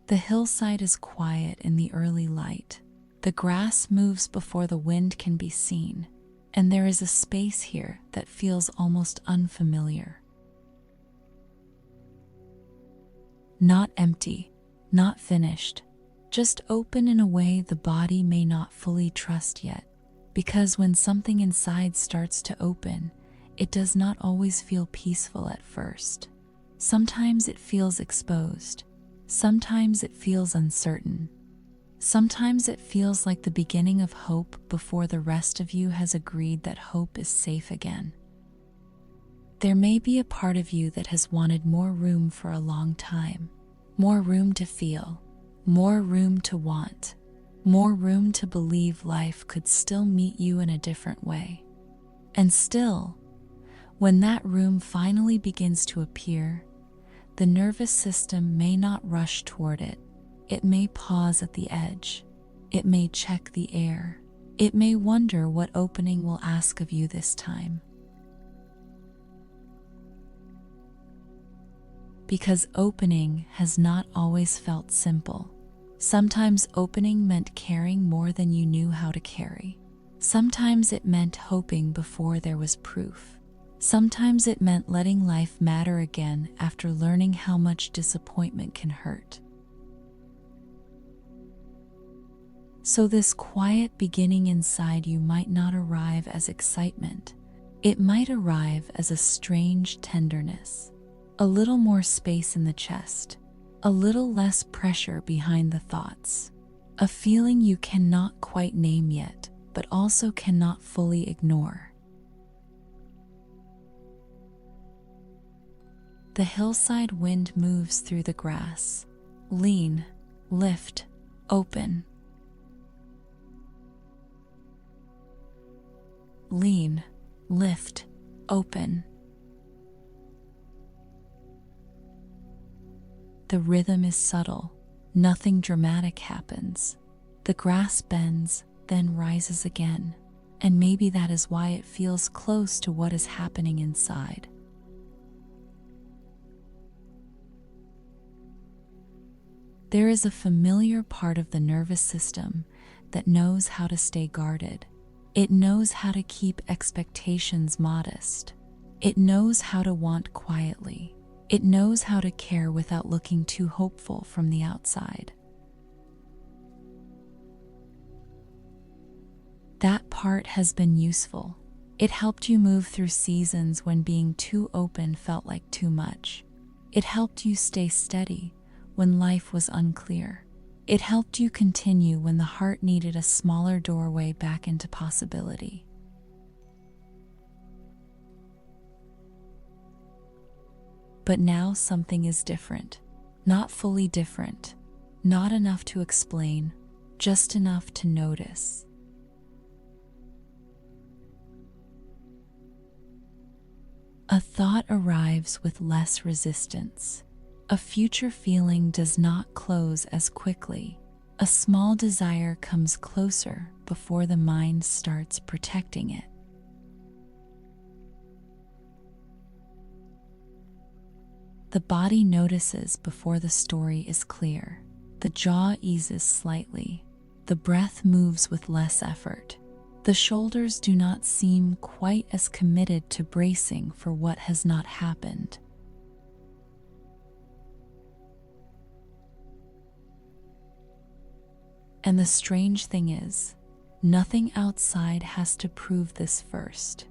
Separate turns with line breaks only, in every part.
The hillside is quiet in the early light. The grass moves before the wind can be seen, and there is a space here that feels almost unfamiliar. Not empty, not finished, just open in a way the body may not fully trust yet. Because when something inside starts to open, it does not always feel peaceful at first. Sometimes it feels exposed. Sometimes it feels uncertain. Sometimes it feels like the beginning of hope before the rest of you has agreed that hope is safe again. There may be a part of you that has wanted more room for a long time, more room to feel, more room to want, more room to believe life could still meet you in a different way. And still, when that room finally begins to appear, the nervous system may not rush toward it. It may pause at the edge. It may check the air. It may wonder what opening will ask of you this time. Because opening has not always felt simple. Sometimes opening meant caring more than you knew how to carry. Sometimes it meant hoping before there was proof. Sometimes it meant letting life matter again after learning how much disappointment can hurt. So this quiet beginning inside you might not arrive as excitement. It might arrive as a strange tenderness, a little more space in the chest, a little less pressure behind the thoughts, a feeling you cannot quite name yet, but also cannot fully ignore. The hillside wind moves through the grass. Lean, lift, open. Lean, lift, open. The rhythm is subtle. Nothing dramatic happens. The grass bends, then rises again. And maybe that is why it feels close to what is happening inside. There is a familiar part of the nervous system that knows how to stay guarded. It knows how to keep expectations modest. It knows how to want quietly. It knows how to care without looking too hopeful from the outside. That part has been useful. It helped you move through seasons when being too open felt like too much. It helped you stay steady when life was unclear. It helped you continue when the heart needed a smaller doorway back into possibility. But now something is different. Not fully different. Not enough to explain, just enough to notice. A thought arrives with less resistance. A future feeling does not close as quickly. A small desire comes closer before the mind starts protecting it. The body notices before the story is clear. The jaw eases slightly. The breath moves with less effort. The shoulders do not seem quite as committed to bracing for what has not happened. And the strange thing is, nothing outside has to prove this first.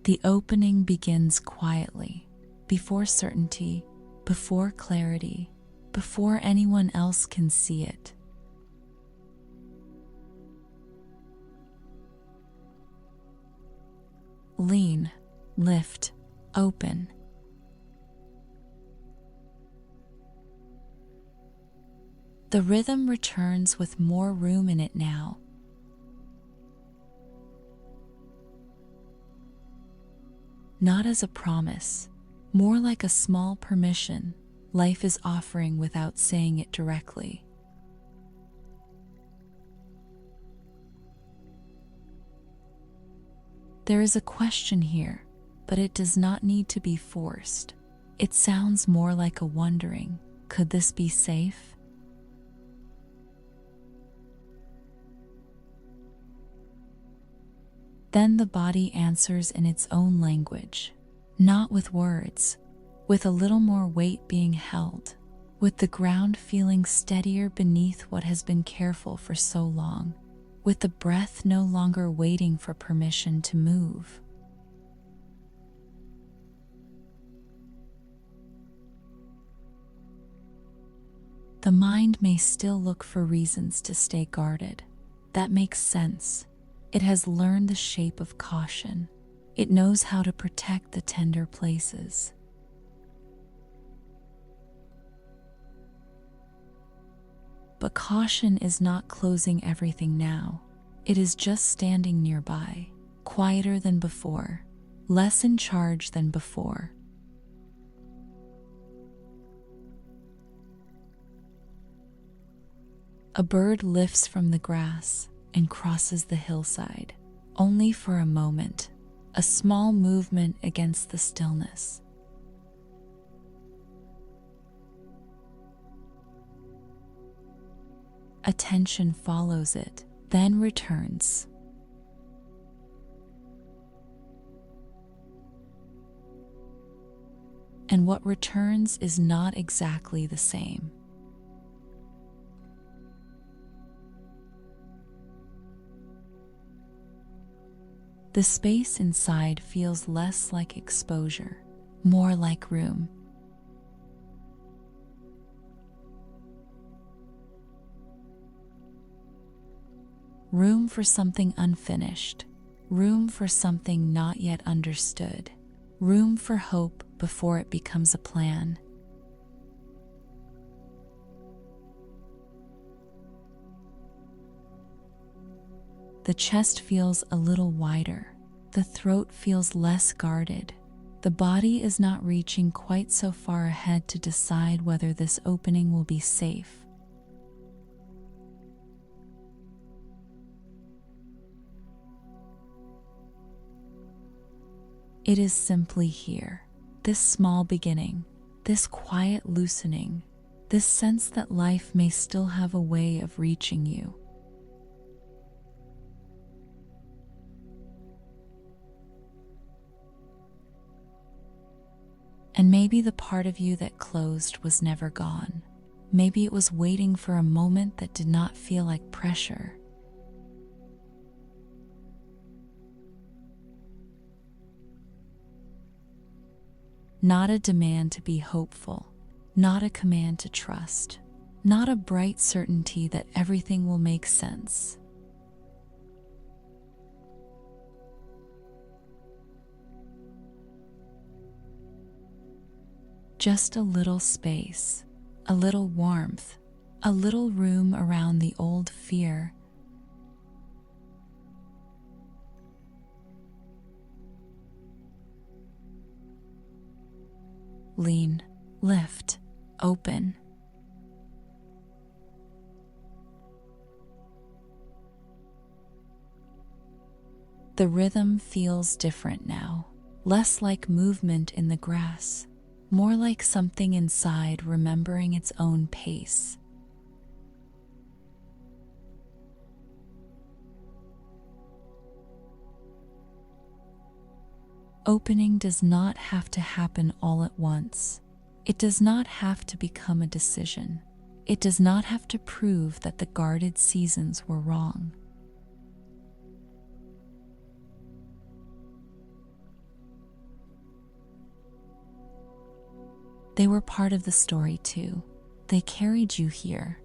The opening begins quietly, before certainty, before clarity, before anyone else can see it. Lean, lift, open. The rhythm returns with more room in it now. Not as a promise, more like a small permission life is offering without saying it directly. There is a question here, but it does not need to be forced. It sounds more like a wondering, could this be safe? Then the body answers in its own language, not with words, with a little more weight being held, with the ground feeling steadier beneath what has been careful for so long, with the breath no longer waiting for permission to move. The mind may still look for reasons to stay guarded. That makes sense. It has learned the shape of caution. It knows how to protect the tender places. But caution is not closing everything now. It is just standing nearby, quieter than before, less in charge than before. A bird lifts from the grass and crosses the hillside, only for a moment, a small movement against the stillness. Attention follows it, then returns. And what returns is not exactly the same. The space inside feels less like exposure, more like room. Room for something unfinished, room for something not yet understood, room for hope before it becomes a plan. The chest feels a little wider, the throat feels less guarded. The body is not reaching quite so far ahead to decide whether this opening will be safe. It is simply here, this small beginning, this quiet loosening, this sense that life may still have a way of reaching you. And maybe the part of you that closed was never gone. Maybe it was waiting for a moment that did not feel like pressure. Not a demand to be hopeful, not a command to trust, not a bright certainty that everything will make sense. Just a little space, a little warmth, a little room around the old fear. Lean, lift, open. The rhythm feels different now, less like movement in the grass, more like something inside remembering its own pace. Opening does not have to happen all at once. It does not have to become a decision. It does not have to prove that the guarded seasons were wrong. They were part of the story too. They carried you here.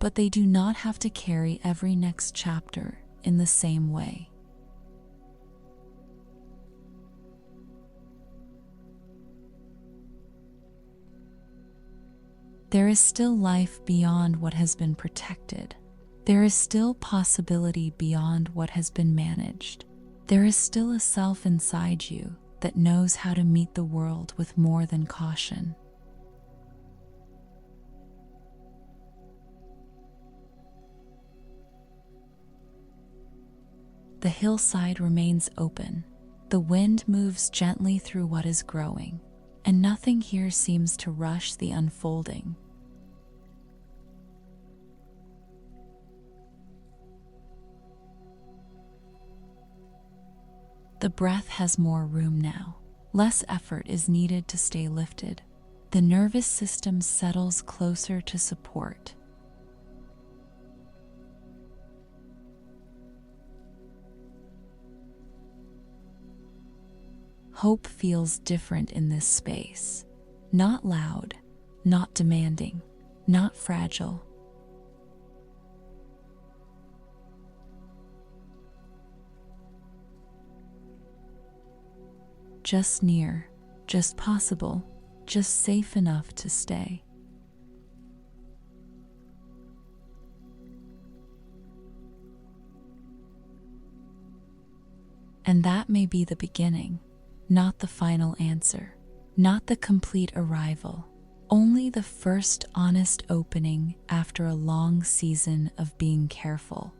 But they do not have to carry every next chapter in the same way. There is still life beyond what has been protected. There is still possibility beyond what has been managed. There is still a self inside you that knows how to meet the world with more than caution. The hillside remains open. The wind moves gently through what is growing, and nothing here seems to rush the unfolding. The breath has more room now. Less effort is needed to stay lifted. The nervous system settles closer to support. Hope feels different in this space. Not loud, not demanding, not fragile. Just near, just possible, just safe enough to stay. And that may be the beginning, not the final answer, not the complete arrival, only the first honest opening after a long season of being careful.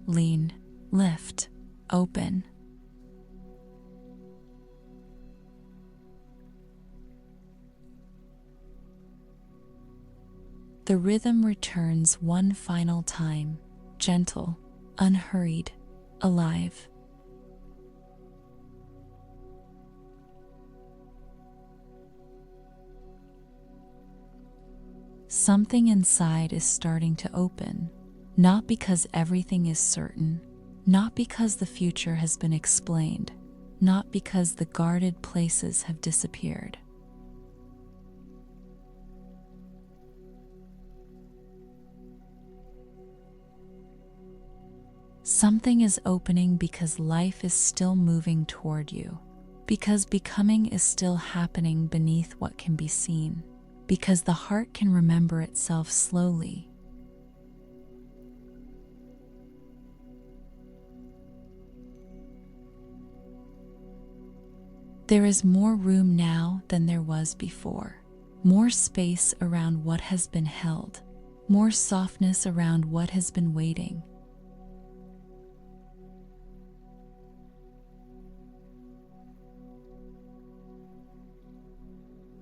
Lean, lift, open. The rhythm returns one final time, gentle, unhurried, alive. Something inside is starting to open. Not because everything is certain, not because the future has been explained, not because the guarded places have disappeared. Something is opening because life is still moving toward you, because becoming is still happening beneath what can be seen, because the heart can remember itself slowly. There is more room now than there was before, more space around what has been held, more softness around what has been waiting.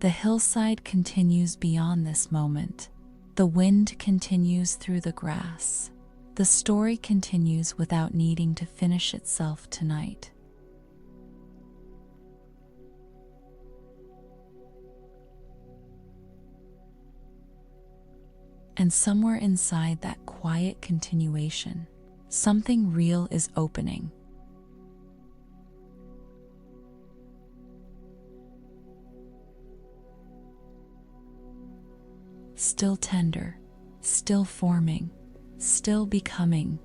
The hillside continues beyond this moment. The wind continues through the grass. The story continues without needing to finish itself tonight. And somewhere inside that quiet continuation, something real is opening. Still tender, still forming, still becoming.